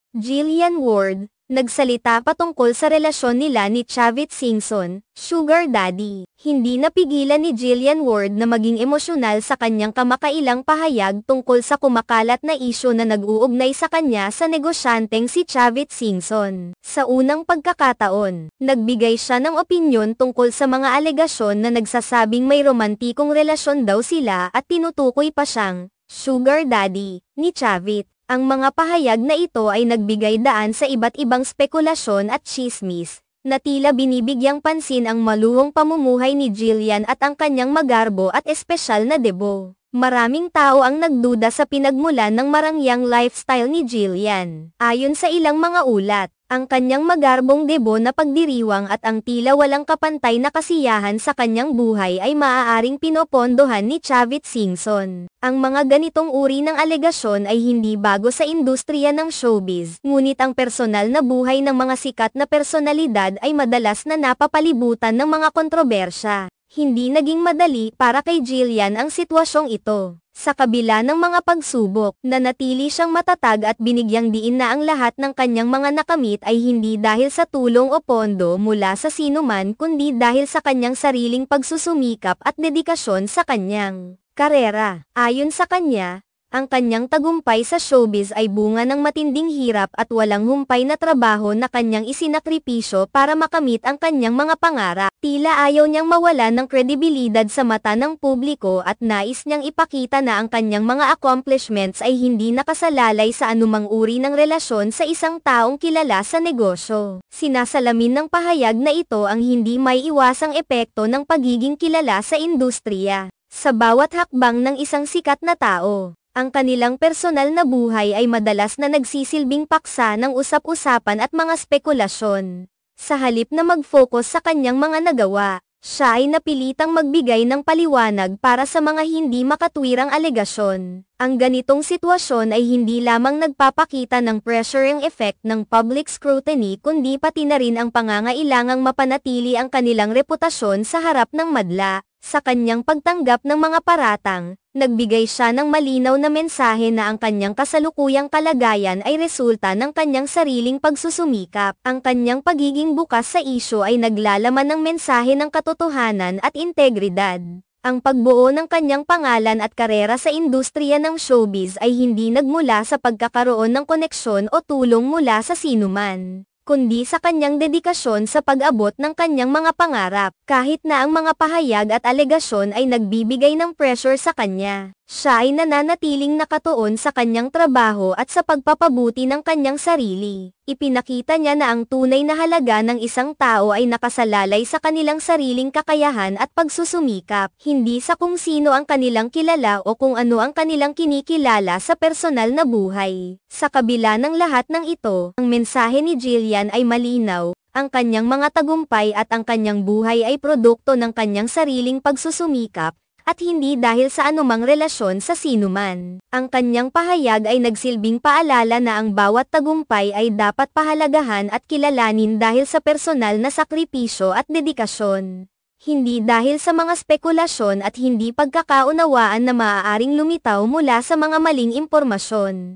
Jillian Ward, nagsalita patungkol sa relasyon nila ni Chavit Singson, Sugar Daddy. Hindi napigilan ni Jillian Ward na maging emosyonal sa kanyang kamakailang pahayag tungkol sa kumakalat na isyu na nag-uugnay sa kanya sa negosyanteng si Chavit Singson. Sa unang pagkakataon, nagbigay siya ng opinyon tungkol sa mga alegasyon na nagsasabing may romantikong relasyon daw sila at tinutukoy pa siyang Sugar Daddy ni Chavit. Ang mga pahayag na ito ay nagbigay daan sa iba't ibang spekulasyon at tsismis, na tila binibigyang pansin ang maluhong pamumuhay ni Jillian at ang kanyang magarbo at espesyal na debo. Maraming tao ang nagduda sa pinagmulan ng marangyang lifestyle ni Jillian. Ayon sa ilang mga ulat, ang kanyang magarbong debo na pagdiriwang at ang tila walang kapantay na kasiyahan sa kanyang buhay ay maaaring pinopondohan ni Chavit Singson. Ang mga ganitong uri ng alegasyon ay hindi bago sa industriya ng showbiz, ngunit ang personal na buhay ng mga sikat na personalidad ay madalas na napapalibutan ng mga kontrobersya. Hindi naging madali para kay Jillian ang sitwasyong ito. Sa kabila ng mga pagsubok, nanatili siyang matatag at binigyang diin na ang lahat ng kanyang mga nakamit ay hindi dahil sa tulong o pondo mula sa sinuman kundi dahil sa kanyang sariling pagsusumikap at dedikasyon sa kanyang karera. Ayon sa kanya, ang kanyang tagumpay sa showbiz ay bunga ng matinding hirap at walang humpay na trabaho na kanyang isinakripisyo para makamit ang kanyang mga pangarap. Tila ayaw niyang mawala ng kredibilidad sa mata ng publiko at nais niyang ipakita na ang kanyang mga accomplishments ay hindi nakasalalay sa anumang uri ng relasyon sa isang taong kilala sa negosyo. Sinasalamin ng pahayag na ito ang hindi may iwasang epekto ng pagiging kilala sa industriya. Sa bawat hakbang ng isang sikat na tao, ang kanilang personal na buhay ay madalas na nagsisilbing paksa ng usap-usapan at mga spekulasyon. Sa halip na mag-focus sa kanyang mga nagawa, siya ay napilitang magbigay ng paliwanag para sa mga hindi makatwirang alegasyon. Ang ganitong sitwasyon ay hindi lamang nagpapakita ng pressuring effect ng public scrutiny kundi pati na rin ang pangangailangang mapanatili ang kanilang reputasyon sa harap ng madla. Sa kanyang pagtanggap ng mga paratang, nagbigay siya ng malinaw na mensahe na ang kanyang kasalukuyang kalagayan ay resulta ng kanyang sariling pagsusumikap. Ang kanyang pagiging bukas sa isyu ay naglalaman ng mensahe ng katotohanan at integridad. Ang pagbuo ng kanyang pangalan at karera sa industriya ng showbiz ay hindi nagmula sa pagkakaroon ng koneksyon o tulong mula sa sinuman, kundi sa kanyang dedikasyon sa pag-abot ng kanyang mga pangarap. Kahit na ang mga pahayag at alegasyon ay nagbibigay ng pressure sa kanya, siya ay nananatiling nakatuon sa kanyang trabaho at sa pagpapabuti ng kanyang sarili. Ipinakita niya na ang tunay na halaga ng isang tao ay nakasalalay sa kanilang sariling kakayahan at pagsusumikap, hindi sa kung sino ang kanilang kilala o kung ano ang kanilang kinikilala sa personal na buhay. Sa kabila ng lahat ng ito, ang mensahe ni Jillian ay malinaw. Ang kanyang mga tagumpay at ang kanyang buhay ay produkto ng kanyang sariling pagsusumikap, at hindi dahil sa anumang relasyon sa sinuman. Ang kanyang pahayag ay nagsilbing paalala na ang bawat tagumpay ay dapat pahalagahan at kilalanin dahil sa personal na sakripisyo at dedikasyon. Hindi dahil sa mga spekulasyon at hindi pagkakaunawaan na maaaring lumitaw mula sa mga maling impormasyon.